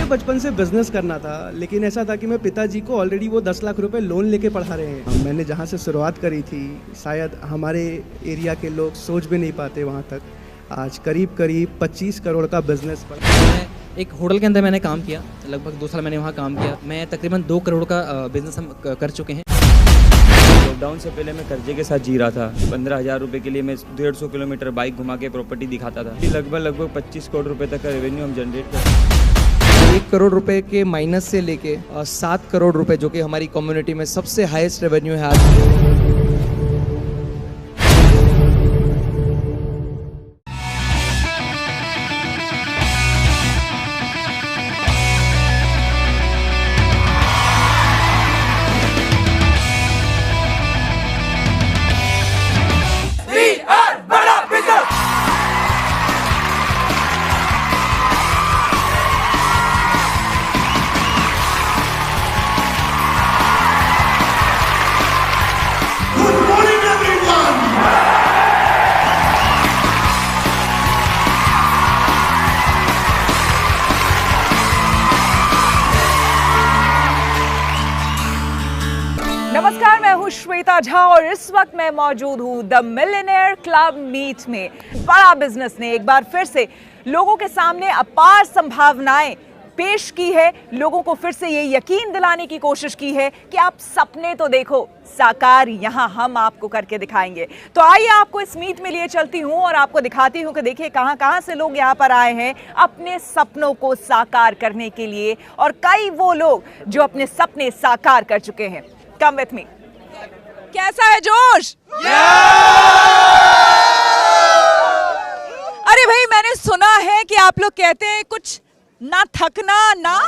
बचपन से बिजनेस करना था, लेकिन ऐसा था कि मैं पिताजी को ऑलरेडी वो 10 लाख रुपए लोन लेके पढ़ा रहे हैं। मैंने जहाँ से शुरुआत करी थी, शायद हमारे एरिया के लोग सोच भी नहीं पाते वहाँ तक। आज करीब करीब 25 करोड़ का बिजनेस मैं एक होटल के अंदर मैंने काम किया, लगभग 2 साल मैंने वहाँ काम किया। मैं तकरीबन 2 करोड़ का बिजनेस हम कर चुके हैं। लॉकडाउन से पहले मैं कर्जे के साथ जी रहा था। 15,000 रुपये के लिए मैं 150 किलोमीटर बाइक घुमा के प्रॉपर्टी दिखाता था। लगभग 25 करोड़ रुपए तक का रेवेन्यू हम जनरेट करते। 1 करोड़ रुपए के माइनस से लेके 7 करोड़ रुपए, जो कि हमारी कम्युनिटी में सबसे हाईएस्ट रेवेन्यू है आज। नमस्कार, मैं हूँ श्वेता झा और इस वक्त मैं मौजूद हूँ द मिलियनेयर क्लब मीट में। बड़ा बिजनेस ने एक बार फिर से लोगों के सामने अपार संभावनाएं पेश की है। लोगों को फिर से ये यकीन दिलाने की कोशिश की है कि आप सपने तो देखो, साकार यहाँ हम आपको करके दिखाएंगे। तो आइए आपको इस मीट में लिए चलती हूँ और आपको दिखाती हूँ कि देखिए कहाँ कहाँ से लोग यहाँ पर आए हैं अपने सपनों को साकार करने के लिए, और कई वो लोग जो अपने सपने साकार कर चुके हैं। Come with me. कैसा है जोश? अरे भाई, मैंने सुना है कि आप लोग कहते हैं कुछ ना थकना ना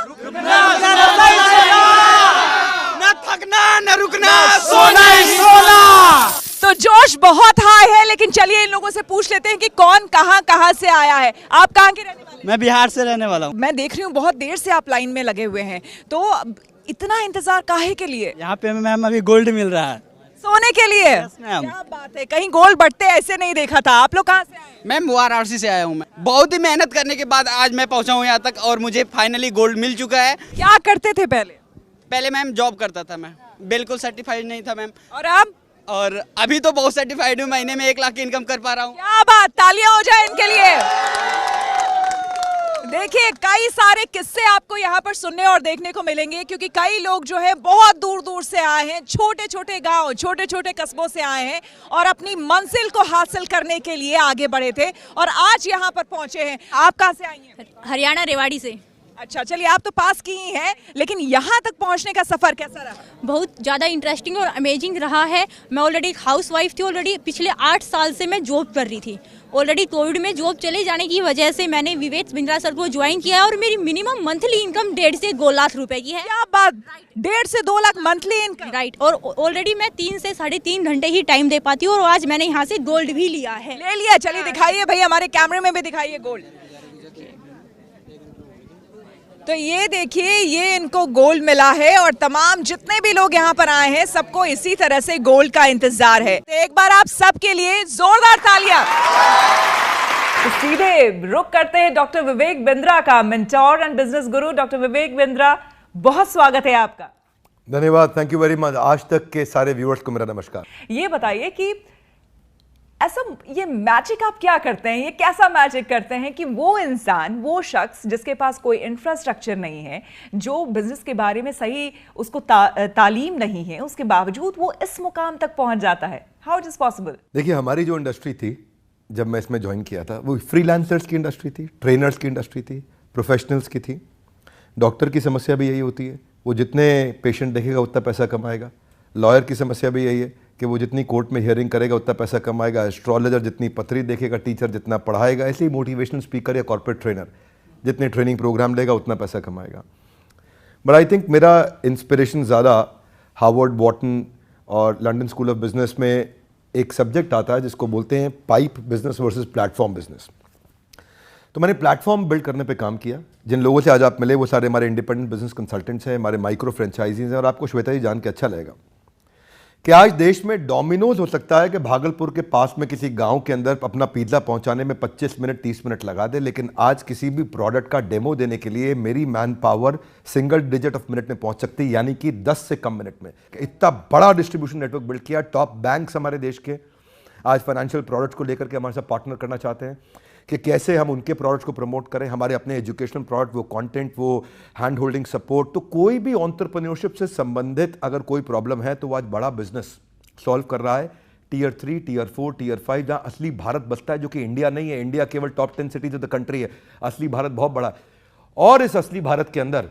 थकना न रुकना, सोना ही सोना। तो जोश बहुत हाई है, लेकिन चलिए इन लोगों से पूछ लेते हैं कि कौन कहाँ से आया है। आप कहाँ के रहने वाले हैं? मैं बिहार से रहने वाला हूँ। मैं देख रही हूँ बहुत देर से आप लाइन में लगे हुए हैं, तो इतना इंतजार काहे के लिए? यहाँ पे मैम अभी गोल्ड मिल रहा है। सोने के लिए? मैम। क्या बात है, कहीं गोल्ड बढ़ते ऐसे नहीं देखा था। आप लोग कहाँ से आए? मैं वाराणसी से आया हूँ। मैं बहुत ही मेहनत करने के बाद आज मैं पहुँचा हूँ यहाँ तक और मुझे फाइनली गोल्ड मिल चुका है। क्या करते थे पहले? पहले मैम जॉब करता था, मैं बिल्कुल सर्टिफाइड नहीं था मैम। और अब? और अभी तो बहुत सर्टिफाइड हूँ, महीने में 1 लाख की इनकम कर पा रहा हूँ। क्या बात, तालियां हो जाए इनके लिए। देखिए कई सारे किस्से आपको यहाँ पर सुनने और देखने को मिलेंगे, क्योंकि कई लोग जो है बहुत दूर दूर से आए हैं, छोटे छोटे गांव, छोटे छोटे कस्बों से आए हैं और अपनी मंजिल को हासिल करने के लिए आगे बढ़े थे और आज यहाँ पर पहुंचे हैं। आप कहाँ से आई हैं? हरियाणा, रेवाड़ी से। अच्छा, चलिए आप तो पास की ही हैं, लेकिन यहाँ तक पहुँचने का सफर कैसा रहा? बहुत ज़्यादा इंटरेस्टिंग और अमेजिंग रहा है। मैं ऑलरेडी हाउस वाइफ थी, ऑलरेडी पिछले 8 साल से मैं जॉब कर रही थी। ऑलरेडी कोविड में जॉब चले जाने की वजह से मैंने विवेक बिंद्रा सर को ज्वाइन किया और मेरी मिनिमम मंथली इनकम 1.5 से 2 लाख रुपए की है। क्या बात, 1.5 से 2 लाख मंथली इनकम? राइट। और ऑलरेडी मैं 3 से 3.5 घंटे ही टाइम दे पाती हूँ और आज मैंने यहाँ से गोल्ड भी लिया है। ले लिया? चलिए दिखाइए भाई, हमारे कैमरे में भी दिखाइए गोल्ड। तो ये देखिए, ये इनको गोल्ड मिला है और तमाम जितने भी लोग यहाँ पर आए हैं सबको इसी तरह से गोल्ड का इंतजार है। तो एक बार आप सबके लिए जोरदार तालियां। तो सीधे रुक करते हैं डॉक्टर विवेक बिंद्रा का, mentor and business Guru. Doctor Vivek Bindra, बहुत स्वागत है आपका। धन्यवाद, थैंक यू वेरी मच। आज तक के सारे व्यूअर्स को मेरा नमस्कार। ये बताइए कि ऐसा ये मैजिक आप क्या करते हैं, ये कैसा मैजिक करते हैं कि वो इंसान, वो शख्स जिसके पास कोई इंफ्रास्ट्रक्चर नहीं है, जो बिजनेस के बारे में सही उसको तालीम नहीं है, उसके बावजूद वो इस मुकाम तक पहुंच जाता है? How it is possible? देखिए, हमारी जो इंडस्ट्री थी जब मैं इसमें ज्वाइन किया था, वो फ्रीलांसर्स की इंडस्ट्री थी, ट्रेनर्स की इंडस्ट्री थी, प्रोफेशनल्स की थी। डॉक्टर की समस्या भी यही होती है, वो जितने पेशेंट देखेगा उतना पैसा कमाएगा। लॉयर की समस्या भी यही है कि वो जितनी कोर्ट में हियरिंग करेगा उतना पैसा कमाएगा। एस्ट्रोलॉजर जितनी पत्री देखेगा, टीचर जितना पढ़ाएगा, ऐसे ही मोटिवेशनल स्पीकर या कॉर्पोरेट ट्रेनर जितने ट्रेनिंग प्रोग्राम लेगा उतना पैसा कमाएगा। बट आई थिंक मेरा इंस्पिरेशन ज़्यादा हार्वर्ड, वॉटन और लंदन स्कूल ऑफ बिजनेस में एक सब्जेक्ट आता है जिसको बोलते हैं pipe business versus platform business. तो मैंने प्लेटफॉर्म बिल्ड करने पे काम किया। जिन लोगों से आज आप मिले वो सारे हमारे इंडिपेंडेंट बिजनेस कंसल्टेंट्स हैं, हमारे माइक्रो फ्रेंचाइजीज हैं, और आपको श्वेता जी जान के अच्छा लगेगा कि आज देश में डोमिनोज हो सकता है कि भागलपुर के पास में किसी गांव के अंदर अपना पिज्जा पहुंचाने में 25 मिनट 30 मिनट लगा दे, लेकिन आज किसी भी प्रोडक्ट का डेमो देने के लिए मेरी man power single digit of minute में पहुंच सकती है, यानी कि 10 से कम मिनट में। इतना बड़ा डिस्ट्रीब्यूशन नेटवर्क बिल्ड किया। टॉप बैंक्स हमारे देश के आज फाइनेंशियल प्रोडक्ट्स को लेकर के हमारे साथ पार्टनर करना चाहते हैं कि कैसे हम उनके प्रोडक्ट्स को प्रमोट करें, हमारे अपने एजुकेशनल प्रोडक्ट, वो कंटेंट, वो हैंड होल्डिंग सपोर्ट। तो कोई भी एंटरप्रेन्योरशिप से संबंधित अगर कोई प्रॉब्लम है तो वो आज बड़ा बिजनेस सॉल्व कर रहा है। टियर 3, टियर 4, टियर 5, जहाँ असली भारत बसता है, जो कि इंडिया नहीं है। इंडिया केवल top 10 cities of the country है, असली भारत बहुत बड़ा है। और इस असली भारत के अंदर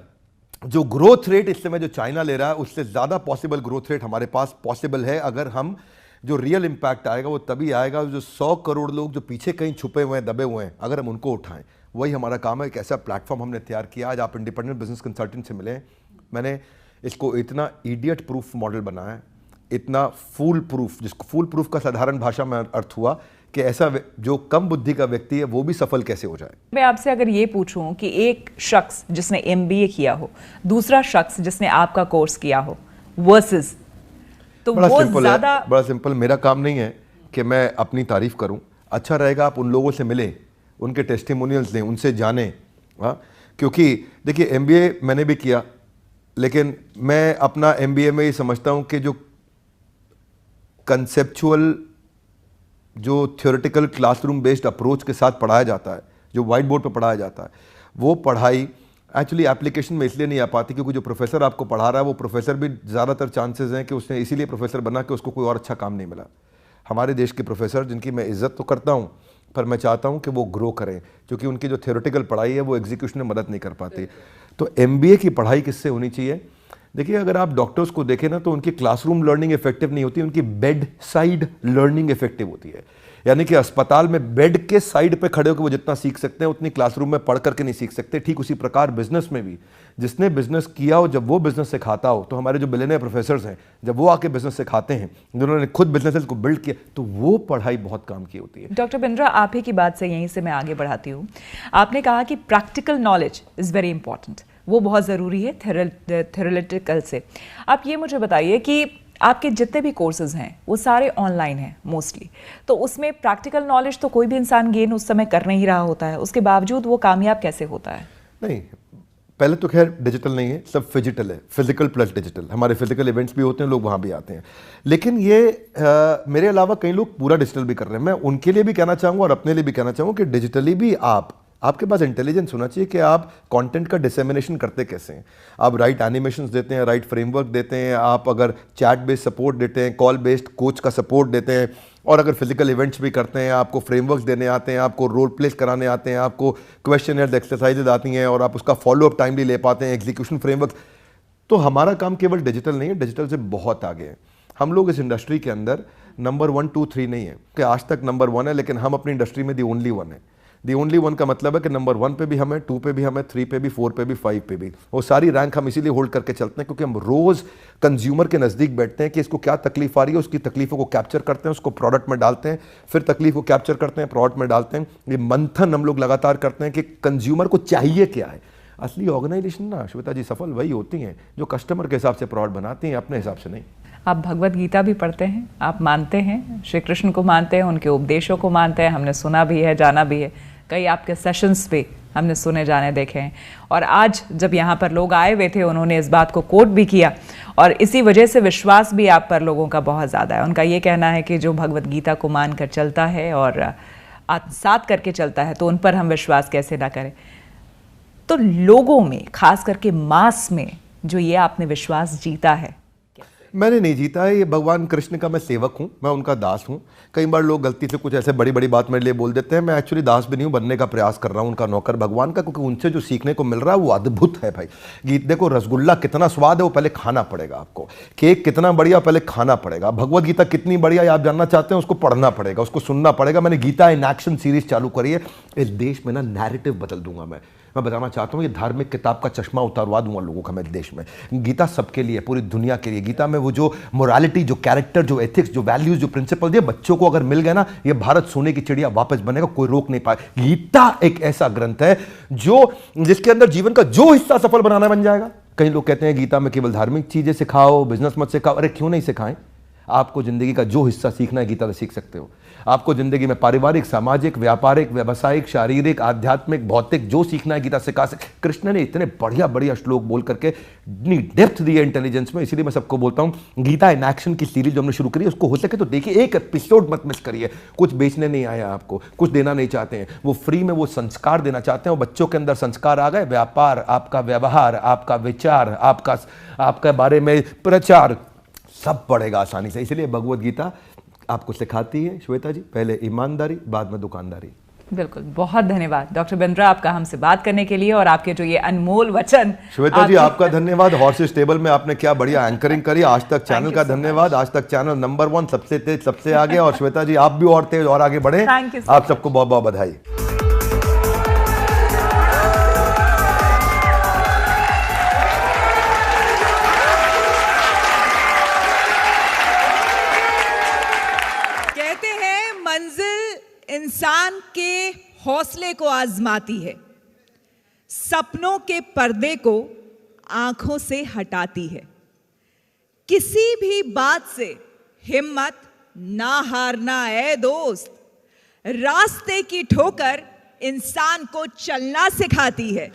जो ग्रोथ रेट इस समय जो चाइना ले रहा है, उससे ज़्यादा पॉसिबल ग्रोथ रेट हमारे पास पॉसिबल है। अगर हम जो रियल इंपैक्ट आएगा वो तभी आएगा जो 100 करोड़ लोग जो पीछे कहीं छुपे हुए हैं, दबे हुए हैं, अगर हम उनको उठाएं। वही हमारा काम है। एक ऐसा प्लेटफॉर्म हमने तैयार किया। आज आप इंडिपेंडेंट बिजनेस कंसल्टेंट से मिले, मैंने इसको इतना इडियट प्रूफ मॉडल बनाया है, इतना फूल प्रूफ, जिसको फूल प्रूफ का साधारण भाषा में अर्थ हुआ कि ऐसा जो कम बुद्धि का व्यक्ति है वो भी सफल कैसे हो जाए। मैं आपसे अगर ये पूछूं कि एक शख्स जिसने MBA किया हो, दूसरा शख्स जिसने आपका कोर्स किया हो, वर्सेस, तो बड़ा वो सिंपल ज्यादा है, बड़ा सिंपल। मेरा काम नहीं है कि मैं अपनी तारीफ करूं। अच्छा रहेगा आप उन लोगों से मिलें, उनके टेस्टिमोनियल्स दें, उनसे जानें। हाँ, क्योंकि देखिए MBA मैंने भी किया, लेकिन मैं अपना MBA में ये समझता हूं कि जो कंसेप्चुअल, जो थ्योरेटिकल क्लासरूम बेस्ड अप्रोच के साथ पढ़ाया जाता है, जो वाइट बोर्ड पर पढ़ाया जाता है, वो पढ़ाई एक्चुअली एप्लीकेशन में इसलिए नहीं आ पाती क्योंकि जो प्रोफेसर आपको पढ़ा रहा है वो प्रोफेसर भी ज़्यादातर चांसेस हैं कि उसने इसीलिए प्रोफेसर बना कि उसको कोई और अच्छा काम नहीं मिला। हमारे देश के प्रोफेसर, जिनकी मैं इज्जत तो करता हूँ, पर मैं चाहता हूँ कि वो ग्रो करें, क्योंकि उनकी जो थ्योरेटिकल पढ़ाई है वो एग्जीक्यूशन में मदद नहीं कर पाती। तो MBA की पढ़ाई किससे होनी चाहिए? देखिए, अगर आप डॉक्टर्स को देखें ना, तो उनकी क्लासरूम लर्निंग इफेक्टिव नहीं होती, उनकी बेड साइड लर्निंग इफेक्टिव होती है। यानी कि अस्पताल में बेड के साइड पे खड़े होकर वो जितना सीख सकते हैं उतनी क्लासरूम में पढ़ करके नहीं सीख सकते। ठीक उसी प्रकार बिजनेस में भी, जिसने बिजनेस किया हो, जब वो बिजनेस सिखाता हो, तो हमारे जो बिलियनियर प्रोफेसर्स हैं, जब वो आके बिजनेस सिखाते हैं, जिन्होंने खुद बिजनेस को बिल्ड किया, तो वो पढ़ाई बहुत काम की होती है। डॉक्टर बिंद्रा, आप ही की बात से यहीं से मैं आगे बढ़ाती हूँ। आपने कहा कि practical knowledge is very important, वो बहुत ज़रूरी है थ्योरेटिकल से। आप ये मुझे बताइए कि आपके जितने भी कोर्सेज हैं वो सारे ऑनलाइन हैं मोस्टली, तो उसमें प्रैक्टिकल नॉलेज तो कोई भी इंसान गेन उस समय कर नहीं रहा होता है, उसके बावजूद वो कामयाब कैसे होता है? नहीं, पहले तो खैर डिजिटल नहीं है, सब फिजिटल है, फिजिकल प्लस डिजिटल। हमारे फिजिकल इवेंट्स भी होते हैं, लोग वहाँ भी आते हैं, लेकिन ये मेरे अलावा कई लोग पूरा डिजिटल भी कर रहे हैं। मैं उनके लिए भी कहना चाहूँगा और अपने लिए भी कहना चाहूँगा कि डिजिटली भी आपके पास इंटेलिजेंस होना चाहिए कि आप कंटेंट का डिसेमिनेशन करते कैसे हैं। आप राइट एनिमेशंस देते हैं, राइट फ्रेमवर्क देते हैं, आप अगर चैट बेस्ड सपोर्ट देते हैं, कॉल बेस्ड कोच का सपोर्ट देते हैं, और अगर फिजिकल इवेंट्स भी करते हैं, आपको फ्रेमवर्क्स देने आते हैं, आपको रोल प्लेस कराने आते हैं, आपको क्वेश्चनर्स, एक्सरसाइजेज आती हैं, और आप उसका फॉलोअप टाइमली ले पाते हैं, एग्जीक्यूशन फ्रेमवर्क, तो हमारा काम केवल डिजिटल नहीं है, डिजिटल से बहुत आगे है। हम लोग इस इंडस्ट्री के अंदर नंबर 1, 2, 3 नहीं है कि आज तक नंबर 1 है, लेकिन हम अपनी इंडस्ट्री में दी ओनली 1 है। दी ओनली 1 का मतलब है कि नंबर 1 पे भी हम हैं, 2 पे भी हम हैं, 3 पे भी, 4 पे भी, 5 पे भी। वो सारी रैंक हम इसीलिए होल्ड करके चलते हैं क्योंकि हम रोज कंज्यूमर के नज़दीक बैठते हैं कि इसको क्या तकलीफ आ रही है, उसकी तकलीफों को कैप्चर करते हैं, उसको प्रोडक्ट में डालते हैं, फिर तकलीफ को कैप्चर करते हैं, प्रोडक्ट में डालते हैं। ये मंथन हम लोग लगातार करते हैं कि कंज्यूमर को चाहिए क्या है। असली ऑर्गेनाइजेशन ना श्वेता जी सफल वही होती हैं जो कस्टमर के हिसाब से प्रोडक्ट बनाती हैं, अपने हिसाब से नहीं। आप भगवत गीता भी पढ़ते हैं, आप मानते हैं श्री कृष्ण को, मानते हैं उनके उपदेशों को, मानते हैं, हमने सुना भी है, जाना भी है, कई आपके सेशंस पे हमने सुने जाने देखे हैं। और आज जब यहाँ पर लोग आए हुए थे उन्होंने इस बात को कोट भी किया, और इसी वजह से विश्वास भी आप पर लोगों का बहुत ज़्यादा है। उनका ये कहना है कि जो भगवत गीता को मान कर चलता है और आत्मसात करके चलता है, तो उन पर हम विश्वास कैसे ना करें। तो लोगों में, खास करके मास में, जो ये आपने विश्वास जीता है, मैंने नहीं जीता है, ये भगवान कृष्ण का मैं सेवक हूँ, मैं उनका दास हूँ। कई बार लोग गलती से कुछ ऐसे बड़ी बड़ी बात मेरे लिए बोल देते हैं, मैं एक्चुअली दास भी नहीं हूँ, बनने का प्रयास कर रहा हूँ उनका नौकर भगवान का, क्योंकि उनसे जो सीखने को मिल रहा है वो अद्भुत है भाई। गीत देखो, रसगुल्ला कितना स्वाद है वो पहले खाना पड़ेगा आपको, केक कितना बढ़िया पहले खाना पड़ेगा, भगवत गीता कितनी बढ़िया आप जानना चाहते हैं उसको पढ़ना पड़ेगा, उसको सुनना पड़ेगा। मैंने गीता इन एक्शन सीरीज चालू करी है, इस देश में ना नैरेटिव बदल दूंगा मैं बताना चाहता हूँ, ये धार्मिक किताब का चश्मा उतारवा दूंगा लोगों का मैं देश में। गीता सबके लिए, पूरी दुनिया के लिए। गीता में वो जो मोरालिटी, जो कैरेक्टर, जो एथिक्स, जो वैल्यूज, जो प्रिंसिपल दिए, बच्चों को अगर मिल गए ना, ये भारत सोने की चिड़िया वापस बनेगा, कोई रोक नहीं पाए। गीता एक ऐसा ग्रंथ है जिसके अंदर जीवन का जो हिस्सा सफल बनाना बन जाएगा। कई लोग कहते हैं गीता में केवल धार्मिक चीजें सिखाओ, बिजनेस मत सिखाओ। अरे क्यों नहीं सिखाएं? आपको ज़िंदगी का जो हिस्सा सीखना है गीता से सीख सकते हो। आपको ज़िंदगी में पारिवारिक, सामाजिक, व्यापारिक, व्यावसायिक, शारीरिक, आध्यात्मिक, भौतिक जो सीखना है गीता सिखा सकते। कृष्ण ने इतने बढ़िया बढ़िया श्लोक बोल करके इतनी डेप्थ दी है इंटेलिजेंस में, इसीलिए मैं सबको बोलता हूँ गीता इन एक्शन की सीरीज जो हमने शुरू करी है उसको हो सके तो देखिए, एक एपिसोड मत मिस करिए। कुछ बेचने नहीं आया आपको, कुछ देना नहीं चाहते हैं, वो फ्री में वो संस्कार देना चाहते हैं। वो बच्चों के अंदर संस्कार आ गए, व्यापार, आपका व्यवहार, आपका विचार, आपका बारे में प्रचार सब पड़ेगा आसानी से। इसलिए भगवत गीता आपको सिखाती है श्वेता जी, पहले ईमानदारी, बाद में दुकानदारी। बिल्कुल, बहुत धन्यवाद डॉक्टर बिंद्रा आपका हमसे बात करने के लिए और आपके जो ये अनमोल वचन। श्वेता जी आपका धन्यवाद, हॉर्सेस टेबल में आपने क्या बढ़िया एंकरिंग करी। आज तक चैनल का धन्यवाद, आज तक चैनल नंबर 1 सबसे तेज, सबसे आगे। और श्वेता जी आप भी और तेज और आगे बढ़े। आप सबको बहुत बहुत बधाई। कहते हैं मंजिल इंसान के हौसले को आजमाती है, सपनों के पर्दे को आंखों से हटाती है। किसी भी बात से हिम्मत ना हारना है दोस्त, रास्ते की ठोकर इंसान को चलना सिखाती है।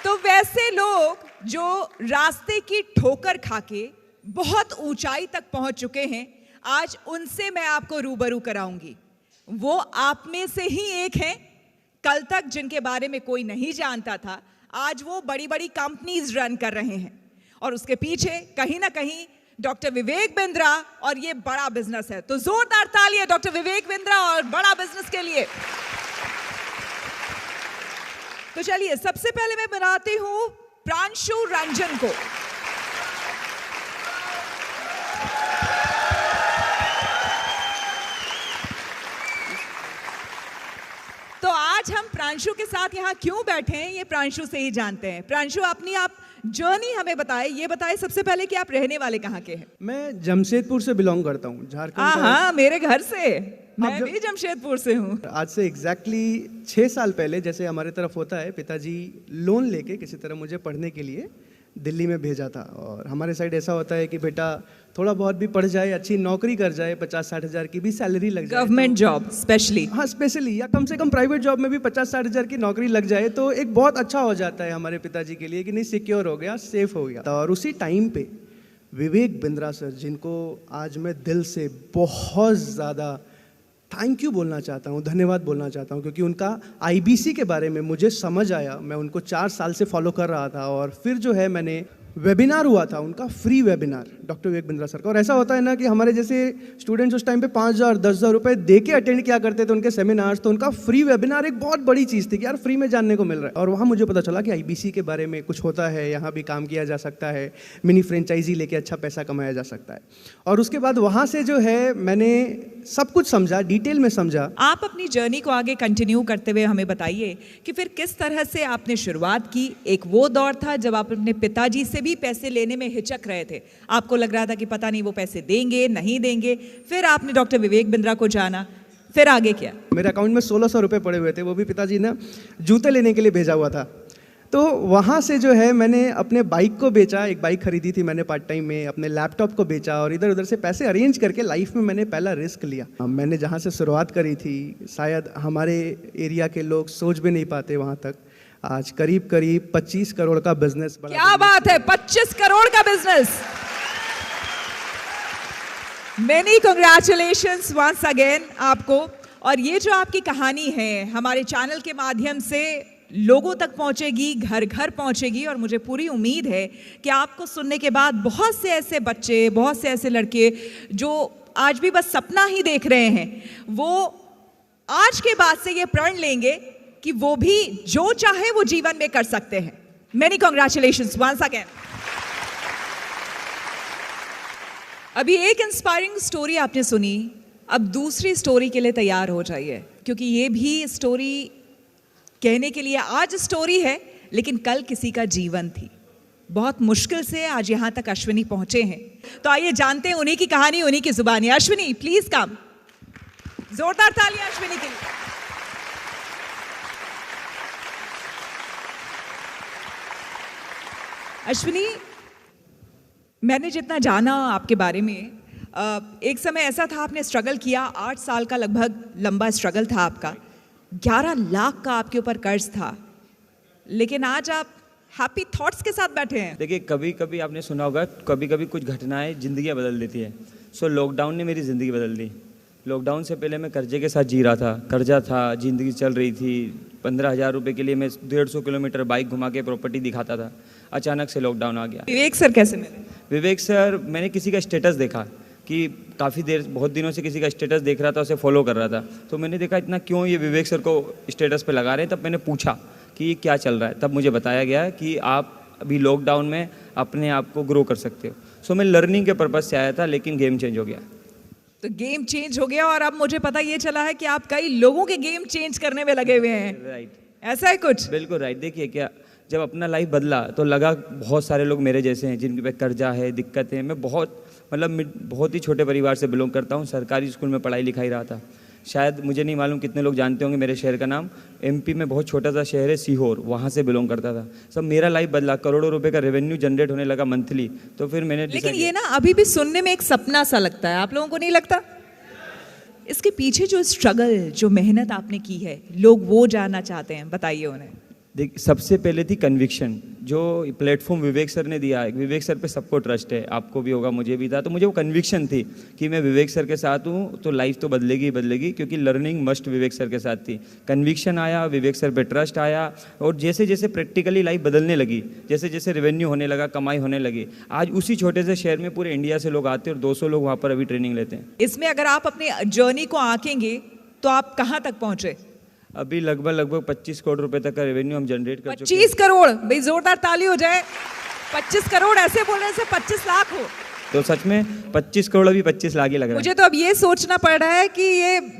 तो वैसे लोग जो रास्ते की ठोकर खाके बहुत ऊंचाई तक पहुंच चुके हैं, आज उनसे मैं आपको रूबरू कराऊंगी। वो आप में से ही एक हैं, कल तक जिनके बारे में कोई नहीं जानता था, आज वो बड़ी बड़ी कंपनीज रन कर रहे हैं। और उसके पीछे कहीं ना कहीं डॉक्टर विवेक बिंद्रा और ये बड़ा बिजनेस है। तो जोरदार तालियां डॉक्टर विवेक बिंद्रा और बड़ा बिजनेस के लिए। तो चलिए सबसे पहले मैं बुलाती हूं प्रांशु रंजन को। तो आज हम प्रांशु के साथ यहाँ क्यों बैठे हैं, ये प्रांशु से ही जानते हैं। प्रांशु, अपनी आप जर्नी हमें बताएं। ये बताएं सबसे पहले कि आप रहने वाले कहाँ के हैं। मैं जमशेदपुर से बिलोंग करता हूँ, झारखंड। हाँ, मेरे घर से, मैं भी जमशेदपुर से हूँ। आज से एग्जैक्टली 6 साल पहले, जैसे हमारे तरफ होता है, पिताजी लोन लेके किसी तरह मुझे पढ़ने के लिए दिल्ली में भेजा था। और हमारे साइड ऐसा होता है कि बेटा थोड़ा बहुत भी पढ़ जाए, अच्छी नौकरी कर जाए, 50-60 हज़ार की भी सैलरी लग जाए, गवर्नमेंट जॉब स्पेशली, हाँ स्पेशली, या कम से कम प्राइवेट जॉब में भी 50-60 हज़ार की नौकरी लग जाए तो एक बहुत अच्छा हो जाता है हमारे पिताजी के लिए कि नहीं, सिक्योर हो गया, सेफ हो गया। और उसी टाइम पे विवेक बिंद्रा सर, जिनको आज मैं दिल से बहुत ज़्यादा थैंक यू बोलना चाहता हूँ, धन्यवाद बोलना चाहता हूँ, क्योंकि उनका आईबीसी के बारे में मुझे समझ आया। मैं उनको 4 साल से फॉलो कर रहा था और फिर जो है मैंने वेबिनार हुआ था उनका, free webinar doctor Vivek Bindra sir का। और ऐसा होता है ना कि हमारे जैसे स्टूडेंट्स उस टाइम पे 5,000 10,000 रुपए दे के अटेंड किया करते थे उनके सेमिनार्स, तो उनका फ्री वेबिनार एक बहुत बड़ी चीज़ थी कि यार फ्री में जानने को मिल रहा है। और वहाँ मुझे पता चला कि आईबीसी के बारे में कुछ होता है, यहाँ भी काम किया जा सकता है, मिनी फ्रेंचाइजी लेके अच्छा पैसा कमाया जा सकता है। और उसके बाद वहाँ से जो है मैंने सब कुछ समझा, डिटेल में समझा। आप अपनी जर्नी को आगे कंटिन्यू करते हुए हमें बताइए कि फिर किस तरह से आपने शुरुआत की। एक वो दौर था जब आप अपने पिताजी से भी पैसे लेने में हिचक रहे थे, आपको लग रहा था कि पता नहीं वो पैसे देंगे नहीं देंगे। फिर आपने डॉक्टर विवेक बिंद्रा को जाना, फिर आगे क्या? मेरे अकाउंट में 1600 रुपये पड़े हुए थे, वो भी पिताजी ने जूते लेने के लिए भेजा हुआ था। तो वहाँ से जो है मैंने अपने बाइक को बेचा, एक बाइक खरीदी थी मैंने पार्ट टाइम में, अपने लैपटॉप को बेचा और इधर उधर से पैसे अरेंज करके लाइफ में मैंने पहला रिस्क लिया। मैंने जहाँ से शुरुआत करी थी, शायद हमारे एरिया के लोग सोच भी नहीं पाते वहाँ तक। आज करीब करीब 25 करोड़ का बिजनेस। क्या बात है, 25 करोड़ का business. Many congratulations once again आपको। और ये जो आपकी कहानी है हमारे चैनल के माध्यम से लोगों तक पहुंचेगी, घर घर पहुंचेगी। और मुझे पूरी उम्मीद है कि आपको सुनने के बाद बहुत से ऐसे बच्चे, बहुत से ऐसे लड़के जो आज भी बस सपना ही देख रहे हैं, वो आज के बाद से ये प्रण लेंगे कि वो भी जो चाहे वो जीवन में कर सकते हैं। Many congratulations once again. अभी एक इंस्पायरिंग स्टोरी आपने सुनी, अब दूसरी स्टोरी के लिए तैयार हो जाइए, क्योंकि ये भी स्टोरी कहने के लिए आज स्टोरी है, लेकिन कल किसी का जीवन थी। बहुत मुश्किल से आज यहां तक अश्विनी पहुंचे हैं। तो आइए जानते हैं उन्हीं की कहानी, उन्हीं की जुबानी। Ashwini please come. जोरदार तालियां अश्विनी के लिए। अश्विनी, मैंने जितना जाना आपके बारे में, एक समय ऐसा था आपने स्ट्रगल किया, 8 साल का लगभग लंबा स्ट्रगल था आपका, 11 लाख का आपके ऊपर कर्ज था, लेकिन आज आप हैप्पी थॉट्स के साथ बैठे हैं। देखिए, कभी कभी आपने सुना होगा, कभी कभी कुछ घटनाएं ज़िंदगियाँ बदल देती है। सो लॉकडाउन ने मेरी ज़िंदगी बदल दी। लॉकडाउन से पहले मैं कर्जे के साथ जी रहा था, कर्जा था, ज़िंदगी चल रही थी। 15,000 रुपये के लिए मैं 150 किलोमीटर बाइक घुमा के प्रॉपर्टी दिखाता था। अचानक से लॉकडाउन आ गया। विवेक सर कैसे मिले? विवेक सर, मैंने किसी का स्टेटस देखा कि काफ़ी देर, बहुत दिनों से किसी का स्टेटस देख रहा था, उसे फॉलो कर रहा था। तो मैंने देखा इतना क्यों ये विवेक सर को स्टेटस पे लगा रहे हैं। तब मैंने पूछा कि ये क्या चल रहा है। तब मुझे बताया गया कि आप अभी लॉकडाउन में अपने आप को ग्रो कर सकते हो। सो मैं लर्निंग के पर्पज़ से आया था, लेकिन गेम चेंज हो गया। तो गेम चेंज हो गया और अब मुझे पता ये चला है कि आप कई लोगों के गेम चेंज करने में लगे हुए हैं। राइट, ऐसा है कुछ? बिल्कुल राइट। देखिए, क्या जब अपना लाइफ बदला तो लगा बहुत सारे लोग मेरे जैसे हैं जिनके पे कर्जा है, दिक्कत है। मैं बहुत ही छोटे परिवार से बिलोंग करता हूँ। सरकारी स्कूल में पढ़ाई लिखाई रहा था। शायद मुझे नहीं मालूम कितने लोग जानते होंगे मेरे शहर का नाम। एमपी में बहुत छोटा सा शहर है सीहोर, वहाँ से बिलोंग करता था। सब मेरा लाइफ बदला, करोड़ों रुपए का रेवेन्यू जनरेट होने लगा मंथली। तो फिर मैंने लेकिन ये ना अभी भी सुनने में एक सपना सा लगता है, आप लोगों को नहीं लगता? इसके पीछे जो स्ट्रगल, जो मेहनत आपने की है, लोग वो जानना चाहते हैं, बताइए उन्हें। देख, सबसे पहले थी कन्विक्शन। जो प्लेटफॉर्म विवेक सर ने दिया है, विवेक सर पे सबको ट्रस्ट है, आपको भी होगा, मुझे भी था। तो मुझे वो कन्विक्शन थी कि मैं विवेक सर के साथ हूँ तो लाइफ तो बदलेगी ही बदलेगी, क्योंकि लर्निंग मस्ट विवेक सर के साथ थी। कन्विक्शन आया, विवेक सर पे ट्रस्ट आया, और जैसे जैसे प्रैक्टिकली लाइफ बदलने लगी, जैसे जैसे रेवेन्यू होने लगा, कमाई होने लगी, आज उसी छोटे से शहर में पूरे इंडिया से लोग आते हैं और 200 लोग वहाँ पर अभी ट्रेनिंग लेते हैं। इसमें अगर आप अपनी जर्नी को आंकेंगे तो आप कहाँ तक पहुँचे? अभी लगभग 25 करोड़ रुपए तक का रेवेन्यू हम जनरेट कर चुके हैं। 25 करोड़? भाई जोरदार ताली हो जाए। 25 करोड़ ऐसे बोलने से 25 लाख हो तो सच में 25 करोड़ अभी 25 लाख ही लग रहा है। मुझे तो अब ये सोचना पड़ रहा है कि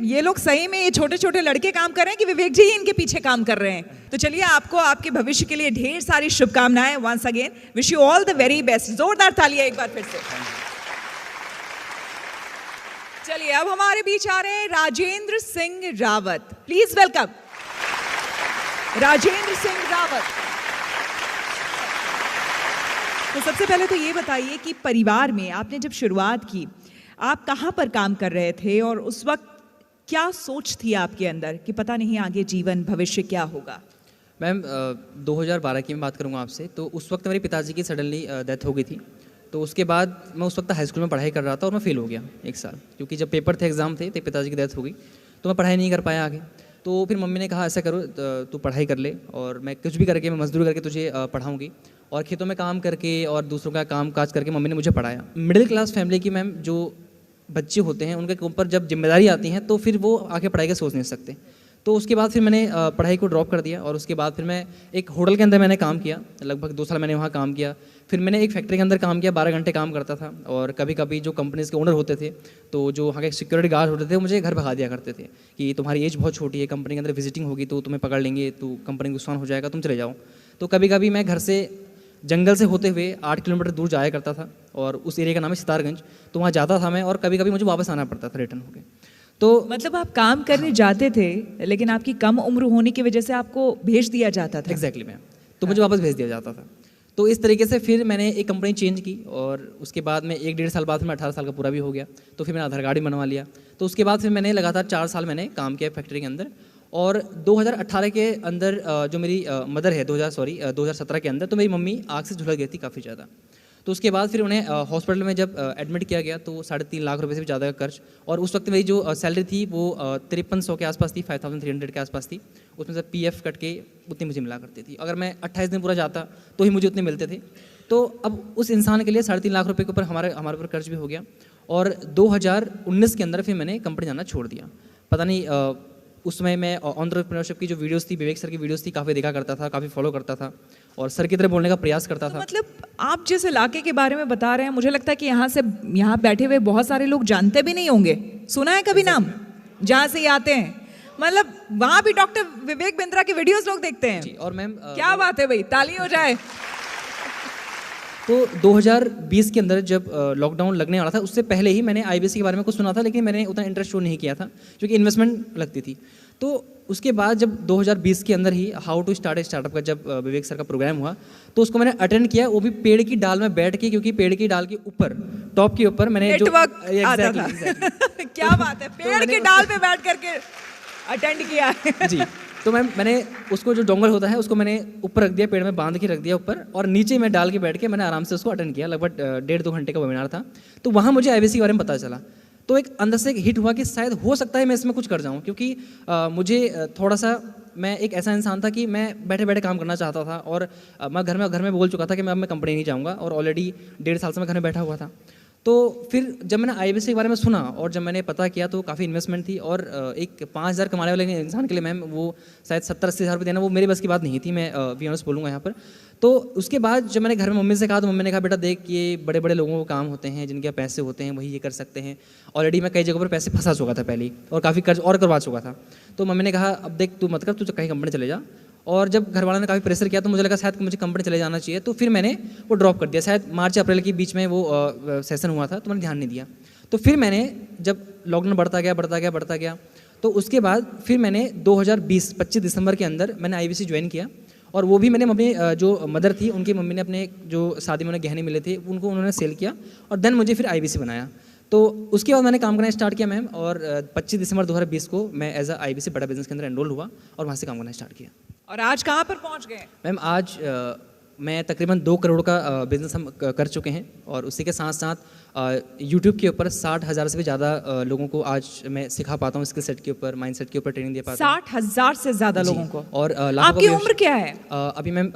ये लोग सही में, ये छोटे छोटे लड़के काम कर रहे हैं कि विवेक जी ही इनके पीछे काम कर रहे हैं। तो चलिए, आपको आपके भविष्य के लिए ढेर सारी शुभकामनाएं। Once again wish you all the very best. जोरदार तालियां एक बार फिर से। चलिए, अब हमारे बीच आ रहे हैं राजेंद्र सिंह रावत। Please welcome Rajendra Singh Rawat. तो सबसे पहले तो ये बताइए कि परिवार में आपने जब शुरुआत की, आप कहाँ पर काम कर रहे थे और उस वक्त क्या सोच थी आपके अंदर कि पता नहीं आगे जीवन भविष्य क्या होगा? मैम, 2012 की मैं बात करूँगा आपसे। तो उस वक्त मेरे पिताजी की सडनली डेथ हो गई थी। तो उसके बाद मैं उस वक्त हाई स्कूल में पढ़ाई कर रहा था और मैं फेल हो गया 1 साल, क्योंकि जब पेपर थे, एग्ज़ाम थे, तो पिताजी की डेथ हो गई। तो मैं पढ़ाई नहीं कर पाया आगे। तो फिर मम्मी ने कहा ऐसा करो, तू पढ़ाई कर ले और मैं कुछ भी करके, मैं मजदूरी करके तुझे पढ़ाऊँगी। और खेतों में काम करके और दूसरों का काम काज करके मम्मी ने मुझे पढ़ाया। मिडिल क्लास फैमिली की मैम जो बच्चे होते हैं, उनके ऊपर जब जिम्मेदारी आती हैं तो फिर वो आगे पढ़ाई का सोच नहीं सकते। तो उसके बाद फिर मैंने पढ़ाई को ड्रॉप कर दिया और उसके बाद फिर मैं एक होटल के अंदर मैंने काम किया। लगभग 2 साल मैंने वहाँ काम किया। फिर मैंने एक फैक्ट्री के अंदर काम किया, 12 घंटे काम करता था। और कभी कभी जो कंपनीज़ के ओनर होते थे, तो जो वहाँ के सिक्योरिटी गार्ड होते थे, वो मुझे घर भगा दिया करते थे कि तुम्हारी एज बहुत छोटी है, कंपनी के अंदर विजिटिंग होगी तो तुम्हें पकड़ लेंगे, तो कंपनी को नुकसान हो जाएगा, तुम चले जाओ। तो कभी कभी मैं घर से, जंगल से होते हुए 8 किलोमीटर दूर जाया करता था, और उस एरिया का नाम है सितारगंज। तो वहाँ जाता था मैं, और कभी कभी मुझे वापस आना पड़ता था रिटर्न होकर। तो मतलब आप काम करने जाते थे, लेकिन आपकी कम उम्र होने की वजह से आपको भेज दिया जाता था? Exactly ma'am. तो मुझे वापस भेज दिया जाता था। तो इस तरीके से फिर मैंने एक कंपनी चेंज की, और उसके बाद में 1-1.5 साल बाद फिर मैं 18 साल का पूरा भी हो गया। तो फिर मैंने आधार कार्ड भी बनवा लिया। तो उसके बाद फिर मैंने लगातार 4 साल मैंने काम किया फैक्ट्री के अंदर। और 2018 के अंदर जो मेरी मदर है, 2017 के अंदर, तो मेरी मम्मी आग से झुलस गई थी काफ़ी ज़्यादा। तो उसके बाद फिर उन्हें हॉस्पिटल में जब एडमिट किया गया, तो 3.5 लाख रुपए से भी ज़्यादा का खर्च। और उस वक्त मेरी जो सैलरी थी वो 5300 के आसपास थी, 5300 के आसपास थी। उसमें से PF कट के उतनी मुझे मिला करती थी। अगर मैं 28 दिन पूरा जाता तो ही मुझे उतने मिलते थे। तो अब उस इंसान के लिए 3.5 लाख रुपए के ऊपर हमारे ऊपर कर्ज भी हो गया। और 2019 के अंदर फिर मैंने कंपनी जाना छोड़ दिया। पता नहीं, उस समय मैं एंटरप्रेन्योरशिप की जो वीडियोस थी, विवेक सर की वीडियोस थी, काफ़ी देखा करता था, काफ़ी फॉलो करता था, और सर की तरह बोलने का प्रयास करता था। मतलब आप जिस इलाके के बारे में बता रहे हैं, मुझे लगता है कि यहाँ बैठे हुए बहुत सारे लोग जानते भी नहीं होंगे। सुना है कभी नाम जहाँ से ये आते हैं? मतलब वहाँ भी डॉक्टर विवेक बिंद्रा की वीडियोस लोग देखते हैं। और मैम, क्या बात है भाई, ताली हो जाए। तो 2020 के अंदर जब लॉकडाउन लगने वाला था, उससे पहले ही मैंने IBC के बारे में कुछ सुना था, लेकिन मैंने उतना इंटरेस्ट शो नहीं किया था, क्योंकि इन्वेस्टमेंट लगती थी। तो उसके बाद जब 2020 के अंदर ही हाउ टू स्टार्ट स्टार्टअप का जब विवेक सर का प्रोग्राम हुआ तो उसको मैंने अटेंड किया, वो भी पेड़ की डाल में बैठ के, क्योंकि पेड़ की डाल के ऊपर टॉप के ऊपर मैंने नेटवर्क जो आता था। क्या बात है, पेड़ की डाल पे बैठ करके अटेंड किया है। जी, तो मैंने उसको जो डोंगर होता है उसको मैंने ऊपर रख दिया, पेड़ में बांध के रख दिया ऊपर, और नीचे मैं डाल के बैठ के मैंने आराम से उसको अटेंड किया। लगभग 1.5-2 घंटे का वेबिनार था। तो वहाँ मुझे IBC के बारे में पता चला, तो एक अंदर से एक हिट हुआ कि शायद हो सकता है मैं इसमें कुछ कर जाऊँ, क्योंकि मुझे थोड़ा सा, मैं एक ऐसा इंसान था कि मैं बैठे बैठे काम करना चाहता था, और मैं घर में बोल चुका था कि मैं अब मैं कंपनी नहीं जाऊँगा, और ऑलरेडी 1.5 साल से मैं घर में बैठा हुआ था। तो फिर जब मैंने IBC के बारे में सुना और जब मैंने पता किया तो काफ़ी इन्वेस्टमेंट थी, और एक 5,000 कमाने वाले इंसान के लिए मैम वो शायद 70-80 हज़ार रुपये देना वो मेरी बस की बात नहीं थी, मैं बी ऑनेस्ट बोलूँगा यहाँ पर। तो उसके बाद जब मैंने घर में मम्मी से कहा तो मम्मी ने कहा बेटा देख, ये बड़े बड़े लोगों को काम होते हैं, जिनके पैसे होते हैं वही ये कर सकते हैं। ऑलरेडी मैं कई जगहों पर पैसे फंसा चुका था पहले ही, और काफ़ी कर्ज और करवा चुका था। तो मम्मी ने कहा अब देख तू मत कर, तू कहीं कंपनी चले जा। और जब घर वालों ने काफ़ी प्रेशर किया तो मुझे लगा शायद कि मुझे कंपनी चले जाना चाहिए, तो फिर मैंने वो ड्रॉप कर दिया। शायद मार्च अप्रैल के बीच में वो सेशन हुआ था, तो मैंने ध्यान नहीं दिया। तो फिर मैंने जब लॉकडाउन बढ़ता गया, तो उसके बाद फिर मैंने 2020 25 दिसंबर के अंदर मैंने IBC ज्वाइन किया, और वो भी मैंने अपनी जो मदर थी उनकी मम्मी ने अपने जो शादी में उन्हें गहने मिले थे उनको उन्होंने सेल किया, और देन मुझे फिर IBC बनाया। तो उसके बाद मैंने काम करना स्टार्ट किया मैम, और 25 दिसंबर 2020 को मैं एज अ IBC बड़ा बिजनेस के अंदर एनरोल हुआ और वहाँ से काम करना स्टार्ट किया। और आज कहाँ पर पहुँच गए? मैम आज मैं तकरीबन 2 करोड़ का बिजनेस हम कर चुके हैं, और उसी के साथ साथ यूट्यूब के ऊपर 60,000 से भी ज़्यादा लोगों को आज मैं सिखा पाता हूँ, स्किल सेट के ऊपर, माइंड सेट के ऊपर ट्रेनिंग दे पाता हूँ। 60,000 से ज़्यादा लोगों को। और आपकी उम्र क्या है? अभी मैम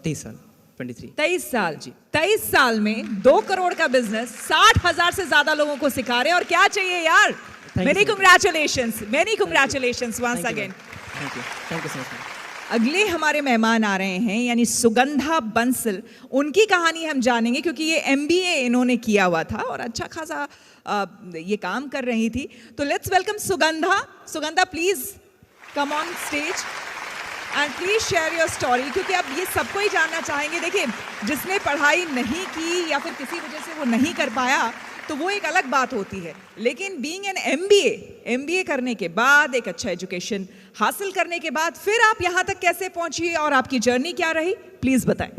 23 साल 23। 23 साल जी। 23 साल में 2 करोड़ का बिजनेस 60,000 से ज्यादा लोगों को सिखा रहे हैं, और क्या चाहिए यार। Many congratulations once again. Thank you so much. अगले हमारे मेहमान आ रहे हैं, यानी सुगंधा बंसल। उनकी कहानी हम जानेंगे, क्योंकि ये MBA इन्होंने किया हुआ था और अच्छा खासा ये काम कर रही थी। तो let's welcome Sugandha. Sugandha please come on stage and please share your story, क्योंकि अब ये सबको ही जानना चाहेंगे। देखिए, जिसने पढ़ाई नहीं की या फिर किसी वजह से वो नहीं कर पाया तो वो एक अलग बात होती है, लेकिन बीइंग एन MBA करने के बाद, एक अच्छा एजुकेशन हासिल करने के बाद फिर आप यहाँ तक कैसे पहुँची और आपकी जर्नी क्या रही, प्लीज़ बताएं।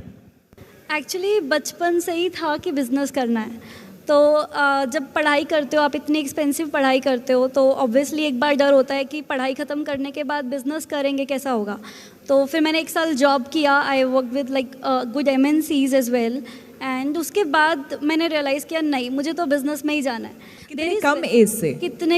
एक्चुअली बचपन से ही था कि बिज़नेस करना है। तो जब पढ़ाई करते हो, आप इतनी एक्सपेंसिव पढ़ाई करते हो, तो ऑब्वियसली एक बार डर होता है कि पढ़ाई ख़त्म करने के बाद बिज़नेस करेंगे कैसा होगा। तो फिर मैंने 1 साल जॉब किया। I work with like good MNCs as well, and उसके बाद मैंने रियलाइज़ किया नहीं, मुझे तो बिज़नेस में ही जाना है। कितने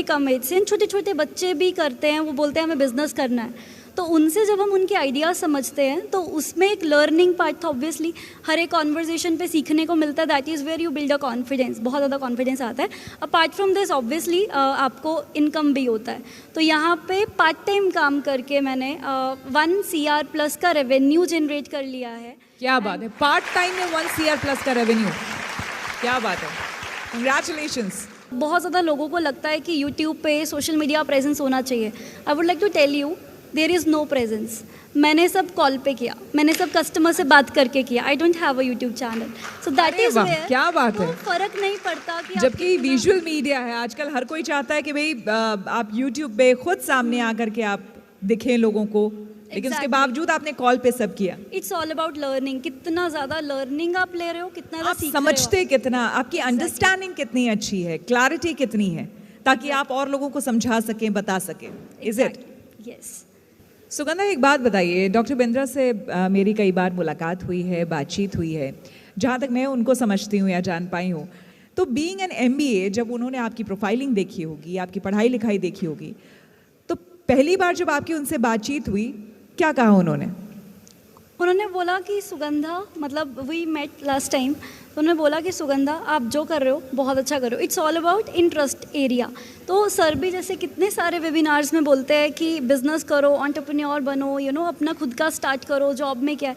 कम एज से छोटे छोटे बच्चे भी करते हैं, वो बोलते हैं हमें बिज़नेस करना है। तो उनसे जब हम उनके आइडियाज़ समझते हैं तो उसमें एक लर्निंग पार्ट था। ऑब्वियसली हर एक कॉन्वर्जेशन पे सीखने को मिलता है। That is where you build a confidence, बहुत ज़्यादा कॉन्फिडेंस आता है। अपार्ट फ्रॉम दिस ऑब्वियसली आपको इनकम भी होता है। तो यहाँ पे पार्ट टाइम काम करके मैंने 1 CR+ का रेवेन्यू जनरेट कर लिया है। क्या बात है, पार्ट टाइम में 1 CR+ का रेवेन्यू, क्या बात है, कंग्रेचुलेशंस। बहुत ज़्यादा लोगों को लगता है कि यूट्यूब पे सोशल मीडिया प्रेजेंस होना चाहिए। I would like to tell you there is no presence. मैंने सब कॉल पे किया, मैंने सब कस्टमर से बात करके किया। I don't have a YouTube channel, so that is where क्या बात है, फर्क नहीं पड़ता कि जबकि विजुअल मीडिया है आजकल, हर कोई चाहता है कि भाई आप यूट्यूब पे खुद सामने आकर के आप दिखें लोगों को, लेकिन उसके बावजूद आपने कॉल पे सब किया। It's all about learning. कितना ज़्यादा लर्निंग आप ले रहे हो, कितना आप समझते कितना, आपकी अंडरस्टैंडिंग कितनी अच्छी है, क्लैरिटी कितनी है, ताकि आप और लोगों को समझा सकें, बता सकें। Is it? यस। सुगंधा, एक बात बताइए, डॉक्टर बिंद्रा से मेरी कई बार मुलाकात हुई है, बातचीत हुई है, जहाँ तक मैं उनको समझती हूँ या जान पाई हूँ, तो बीइंग एन MBA, जब उन्होंने आपकी प्रोफाइलिंग देखी होगी, आपकी पढ़ाई लिखाई देखी होगी, तो पहली बार जब आपकी उनसे बातचीत हुई, क्या कहा उन्होंने? उन्होंने बोला कि सुगंधा, मतलब वी मेट लास्ट टाइम, तो उन्होंने बोला कि सुगंधा आप जो कर रहे हो बहुत अच्छा कर रहे हो, it's all about interest area. तो सर भी जैसे कितने सारे वेबिनार्स में बोलते हैं कि बिज़नेस करो, एंटरप्रेन्योर बनो, यू नो, अपना खुद का स्टार्ट करो, जॉब में क्या है,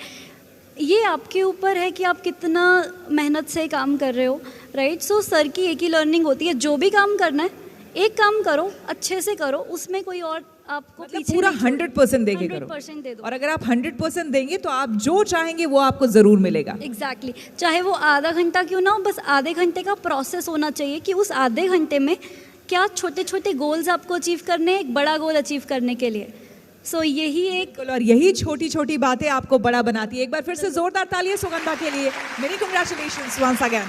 ये आपके ऊपर है कि आप कितना मेहनत से काम कर रहे हो, राइट। सो सर की एक ही लर्निंग होती है, जो भी काम करना है एक काम करो, अच्छे से करो, उसमें कोई और आपको मतलब पूरा 100% देके करो। 100% दे दो। और अगर आप 100% देंगे तो आप जो चाहेंगे वो आपको ज़रूर मिलेगा। एग्जैक्टली चाहे वो आधा घंटा क्यों ना हो, बस आधे घंटे का प्रोसेस होना चाहिए कि उस आधे घंटे में क्या छोटे छोटे गोल्स आपको अचीव करने हैं एक बड़ा गोल अचीव करने के लिए। सो यही एक और यही छोटी छोटी बातें आपको बड़ा बनाती है। एक बार फिर से जोरदार तालियां सुगंधा के लिए। Many congratulations once again.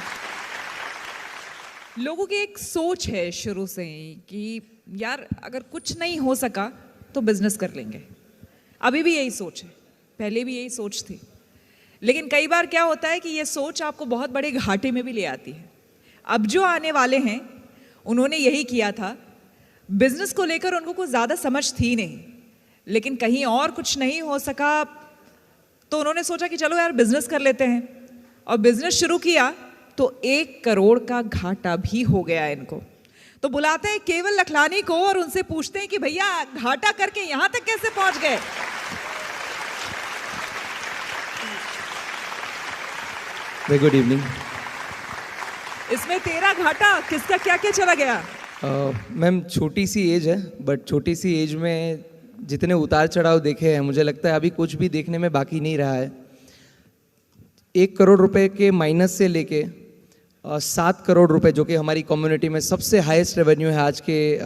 लोगों की एक सोच है शुरू से ही कि यार अगर कुछ नहीं हो सका तो बिजनेस कर लेंगे। अभी भी यही सोच है, पहले भी यही सोच थी, लेकिन कई बार क्या होता है कि ये सोच आपको बहुत बड़े घाटे में भी ले आती है। अब जो आने वाले हैं उन्होंने यही किया था। बिजनेस को लेकर उनको कुछ ज़्यादा समझ थी नहीं, लेकिन कहीं और कुछ नहीं हो सका तो उन्होंने सोचा कि चलो यार बिजनेस कर लेते हैं, और बिजनेस शुरू किया तो 1 करोड़ का घाटा भी हो गया इनको। तो बुलाते हैं केवल लखलानी को और उनसे पूछते हैं कि भैया घाटा करके यहां तक कैसे पहुंच गए। Very good evening. इसमें तेरा घाटा किसका क्या क्या चला गया? मैम छोटी सी एज है, बट छोटी सी एज में जितने उतार चढ़ाव देखे हैं मुझे लगता है अभी कुछ भी देखने में बाकी नहीं रहा है। 1 करोड़ रुपए के माइनस से लेके 7 करोड़ रुपए, जो कि हमारी कम्युनिटी में सबसे हाईएस्ट रेवेन्यू है,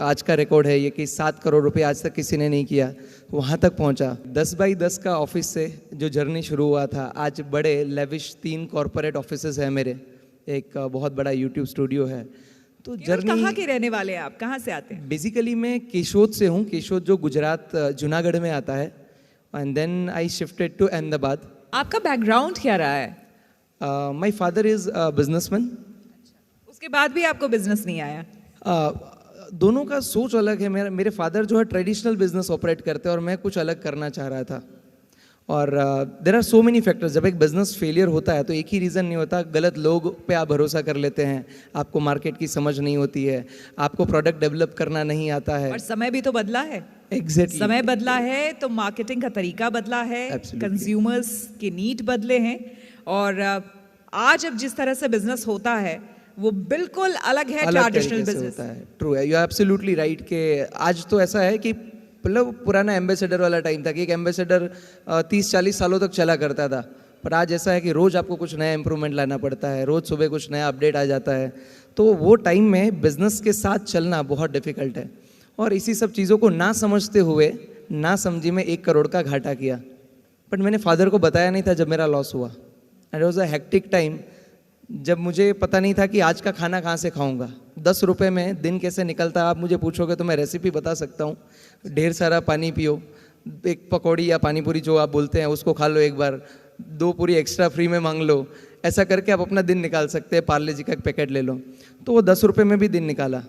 आज का रिकॉर्ड है ये कि 7 करोड़ रुपए आज तक किसी ने नहीं किया, वहाँ तक पहुँचा। 10 बाई 10 का ऑफिस से जो जर्नी शुरू हुआ था, आज बड़े लेविश 3 कॉरपोरेट ऑफिसेज हैं मेरे, एक बहुत बड़ा यूट्यूब स्टूडियो है। तो जर्नी कहाँ के रहने वाले हैं आप, कहाँ से आते हैं? बेसिकली मैं केशोद से हूँ, केशोद जो गुजरात जूनागढ़ में आता है, and then I shifted to Ahmedabad. आपका बैकग्राउंड क्या रहा है? My father is businessman. उसके बाद भी आपको बिजनेस नहीं आया? दोनों का सोच अलग है। मेरे फादर जो है ट्रेडिशनल बिजनेस ऑपरेट करते हैं और मैं कुछ अलग करना चाह रहा था। और there are so many factors. जब एक बिजनेस फेलियर होता है तो एक ही रीज़न नहीं होता, गलत लोग पे आप भरोसा कर लेते हैं, आपको मार्केट की समझ नहीं होती है, आपको प्रोडक्ट डेवलप करना नहीं आता है। और समय भी तो बदला है। एग्जैक्टली समय बदला है तो मार्केटिंग का तरीका बदला है, कंज्यूमर्स के नीड बदले हैं, और आज अब जिस तरह से बिजनेस होता है वो बिल्कुल अलग है ट्रेडिशनल बिजनेस। ट्रू है, यू आर एब्सोल्युटली राइट कि आज तो ऐसा है कि मतलब पुराना एम्बेसडर वाला टाइम था कि एक एम्बेसडर 30-40 सालों तक चला करता था, पर आज ऐसा है कि रोज़ आपको कुछ नया इंप्रूवमेंट लाना पड़ता है, रोज़ सुबह कुछ नया अपडेट आ जाता है। तो वो टाइम में बिजनेस के साथ चलना बहुत डिफ़िकल्ट है, और इसी सब चीज़ों को ना समझते हुए ना समझी में 1 करोड़ का घाटा किया। बट मैंने फादर को बताया नहीं था जब मेरा लॉस हुआ, and it was a hectic time, जब मुझे पता नहीं था कि आज का खाना कहाँ से खाऊंगा। 10 रुपए में दिन कैसे निकलता है आप मुझे पूछोगे तो मैं रेसिपी बता सकता हूँ। ढेर सारा पानी पियो, एक पकौड़ी या पानी पूरी जो आप बोलते हैं उसको खा लो, एक बार 2 पूरी एक्स्ट्रा फ्री में मांग लो, ऐसा करके आप अपना दिन निकाल सकते हैं। पार्ले जी का एक पैकेट ले लो, तो वो 10 रुपये में भी दिन निकाला।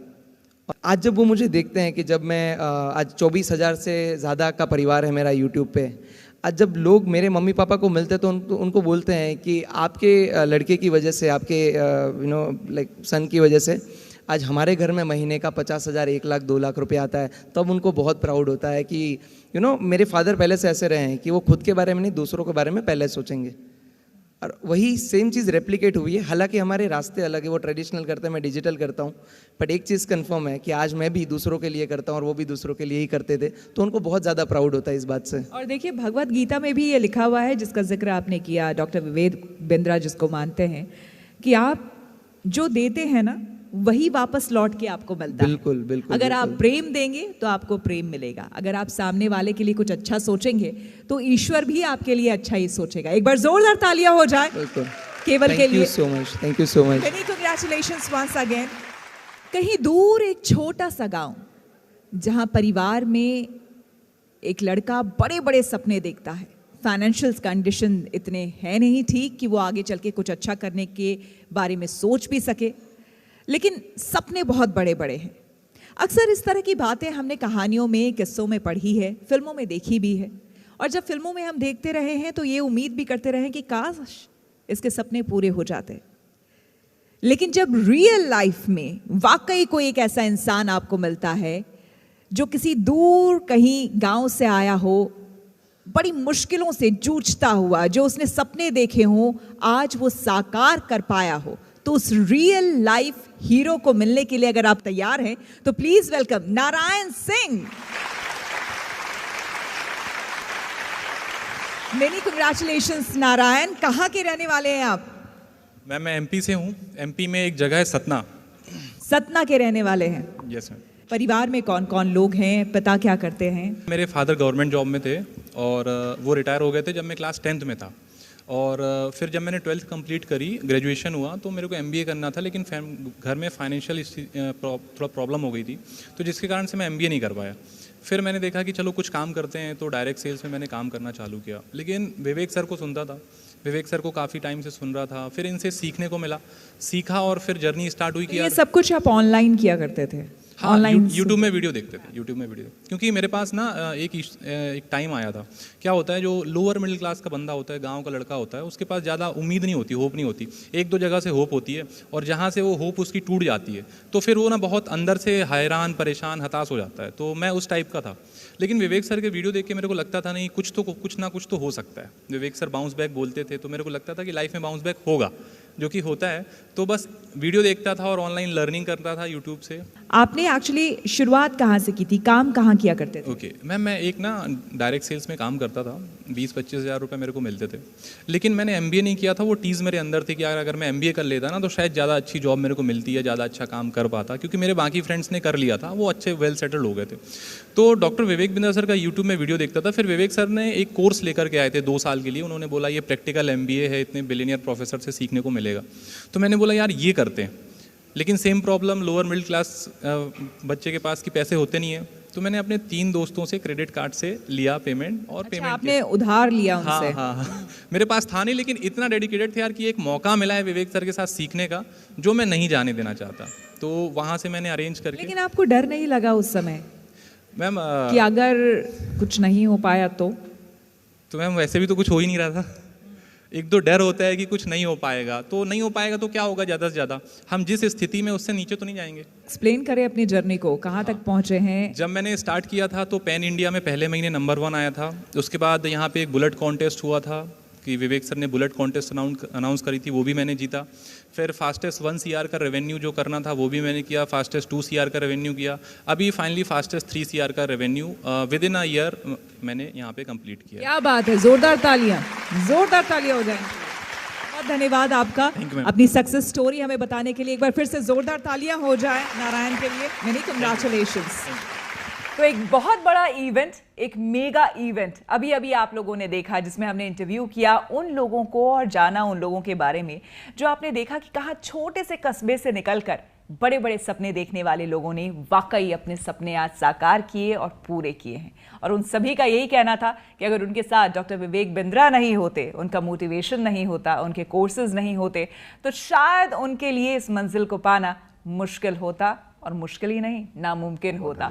आज जब वो मुझे देखते हैं कि जब मैं आज 24,000 से ज़्यादा का परिवार है मेरा यूट्यूब पे, आज जब लोग मेरे मम्मी पापा को मिलते हैं तो उनको बोलते हैं कि आपके लड़के की वजह से, आपके लाइक सन की वजह से आज हमारे घर में महीने का 50,000, 1 लाख, 2 लाख रुपए आता है, तब उनको बहुत प्राउड होता है कि मेरे फादर पहले से ऐसे रहे हैं कि वो खुद के बारे में नहीं दूसरों के बारे में पहले सोचेंगे। और वही सेम चीज़ रेप्लिकेट हुई है। हालांकि हमारे रास्ते अलग है, वो ट्रेडिशनल करते हैं, मैं डिजिटल करता हूँ, बट एक चीज़ कंफर्म है कि आज मैं भी दूसरों के लिए करता हूँ और वो भी दूसरों के लिए ही करते थे, तो उनको बहुत ज़्यादा प्राउड होता है इस बात से। और देखिए भगवत गीता में भी ये लिखा हुआ है, जिसका जिक्र आपने किया, डॉक्टर विवेक बिंद्रा जिसको मानते हैं, कि आप जो देते हैं ना वही वापस लौट के आपको मिलता है। बिल्कुल बिल्कुल। अगर आप प्रेम देंगे तो आपको प्रेम मिलेगा, अगर आप सामने वाले के लिए कुछ अच्छा सोचेंगे तो ईश्वर भी आपके लिए अच्छा ही सोचेगा। एक बार जोरदार तालियां हो जाए केवल के लिए। Thank you so much. Many congratulations once again. कहीं दूर एक छोटा सा गांव, जहां परिवार में एक लड़का बड़े बड़े सपने देखता है, फाइनेंशियल कंडीशन इतने हैं नहीं ठीक कि वो आगे चल के कुछ अच्छा करने के बारे में सोच भी सके, लेकिन सपने बहुत बड़े बड़े हैं। अक्सर इस तरह की बातें हमने कहानियों में, किस्सों में पढ़ी है, फिल्मों में देखी भी है, और जब फिल्मों में हम देखते रहे हैं तो ये उम्मीद भी करते रहे कि काश इसके सपने पूरे हो जाते। लेकिन जब रियल लाइफ में वाकई कोई एक ऐसा इंसान आपको मिलता है जो किसी दूर कहीं गांव से आया हो, बड़ी मुश्किलों से जूझता हुआ, जो उसने सपने देखे हों आज वो साकार कर पाया हो, तो उस रियल लाइफ हीरो को मिलने के लिए अगर आप तैयार हैं तो please welcome Narayan Singh. Many congratulations Narayan. कहाँ के रहने वाले हैं आप? मैं एमपी से हूँ। एमपी में एक जगह है सतना। सतना के रहने वाले हैं। Yes ma'am. परिवार में कौन कौन लोग हैं, पिता क्या करते हैं? मेरे फादर गवर्नमेंट जॉब में थे और वो रिटायर हो गए थे जब मैं क्लास 10th में था। और फिर जब मैंने 12th कंप्लीट करी, ग्रेजुएशन हुआ, तो मेरे को MBA करना था, लेकिन घर में फाइनेंशियल थोड़ा प्रॉब्लम हो गई थी, तो जिसके कारण से मैं MBA नहीं कर पाया। फिर मैंने देखा कि चलो कुछ काम करते हैं, तो डायरेक्ट सेल्स में मैंने काम करना चालू किया। लेकिन विवेक सर को सुनता था, विवेक सर को काफ़ी टाइम से सुन रहा था, फिर इनसे सीखने को मिला, सीखा और फिर जर्नी स्टार्ट हुई कि ये सब कुछ आप ऑनलाइन किया करते थे? हाँ, ऑनलाइन यूट्यूब में वीडियो देखते थे, यूट्यूब में वीडियो, क्योंकि मेरे पास ना एक टाइम आया था। क्या होता है, जो लोअर मिडिल क्लास का बंदा होता है, गांव का लड़का होता है, उसके पास ज़्यादा उम्मीद नहीं होती, होप नहीं होती। एक दो जगह से होप होती है और जहाँ से वो होप उसकी टूट जाती है, तो फिर वो ना बहुत अंदर से हैरान, परेशान, हताश हो जाता है। तो मैं उस टाइप का था। लेकिन विवेक सर के वीडियो देख के मेरे को लगता था नहीं, कुछ ना कुछ तो हो सकता है। विवेक सर बाउंस बैक बोलते थे, तो मेरे को लगता था कि लाइफ में बाउंस बैक होगा, जो कि होता है। तो बस वीडियो देखता था और ऑनलाइन लर्निंग करता था यूट्यूब से। आपने एक्चुअली शुरुआत कहाँ से की थी, काम कहाँ किया करते थे? ओके मैम, मैं एक ना डायरेक्ट सेल्स में काम करता था, 20-25 हज़ार रुपये मेरे को मिलते थे। लेकिन मैंने MBA नहीं किया था। वो टीज़ मेरे अंदर थी कि यार अगर मैं MBA कर लेता ना, तो शायद ज़्यादा अच्छी जॉब मेरे को मिलती है, ज़्यादा अच्छा काम कर पाता, क्योंकि मेरे बाकी फ्रेंड्स ने कर लिया था, वो अच्छे वेल सेटल्ड हो गए थे। तो डॉक्टर विवेक बिंद्रा सर का यूट्यूब में वीडियो देखता था। फिर विवेक सर ने एक कोर्स लेकर के आए थे 2 साल के लिए। उन्होंने बोला ये प्रैक्टिकल MBA है, इतने बिलियनियर प्रोफेसर से सीखने को मिलेगा। तो मैंने बोला यार ये करते हैं, लेकिन same problem, lower middle class बच्चे के पास कि पैसे होते नहीं है। तो मैंने अपने 3 दोस्तों से क्रेडिट कार्ड से लिया पेमेंट और पेमेंट आपने उधार लिया उनसे? हाँ। मेरे पास था नहीं, लेकिन इतना डेडिकेटेड थे यार कि एक मौका मिला है विवेक सर के साथ सीखने का, जो मैं नहीं जाने देना चाहता। तो वहाँ से मैंने अरेंज करके। लेकिन आपको डर नहीं लगा उस समय मैम कि अगर कुछ नहीं हो पाया तो मैम वैसे भी तो कुछ हो ही नहीं रहा था। एक तो डर होता है कि कुछ नहीं हो पाएगा, तो नहीं हो पाएगा तो क्या होगा, ज़्यादा से ज़्यादा हम जिस स्थिति में, उससे नीचे तो नहीं जाएंगे। एक्सप्लेन करें अपनी जर्नी को, कहाँ तक पहुँचे हैं? जब मैंने स्टार्ट किया था तो पैन इंडिया में पहले महीने नंबर 1 आया था। उसके बाद यहाँ पे एक बुलेट कॉन्टेस्ट हुआ था कि विवेक सर ने बुलेट कॉन्टेस्ट अनाउंस करी थी, वो भी मैंने जीता। फिर फास्टेस्ट 1 CR का रेवेन्यू जो करना था वो भी मैंने किया, फास्टेस्ट 2 CR का रेवेन्यू किया, अभी फाइनली फास्टेस्ट 3 CR का revenue with in a year मैंने यहाँ पे कंप्लीट किया। क्या बात है, जोरदार तालियां हो जाएं। बहुत धन्यवाद आपका अपनी सक्सेस स्टोरी हमें बताने के लिए। एक बार फिर से जोरदार तालियां हो जाए नारायण के लिए। Many congratulations. तो एक बहुत बड़ा इवेंट, एक मेगा इवेंट अभी अभी आप लोगों ने देखा, जिसमें हमने इंटरव्यू किया उन लोगों को और जाना उन लोगों के बारे में जो आपने देखा कि कहाँ छोटे से कस्बे से निकलकर बड़े बड़े सपने देखने वाले लोगों ने वाकई अपने सपने आज साकार किए और पूरे किए हैं। और उन सभी का यही कहना था कि अगर उनके साथ डॉक्टर विवेक बिंद्रा नहीं होते, उनका मोटिवेशन नहीं होता, उनके कोर्सेज नहीं होते, तो शायद उनके लिए इस मंजिल को पाना मुश्किल होता, और मुश्किल ही नहीं, नामुमकिन होता।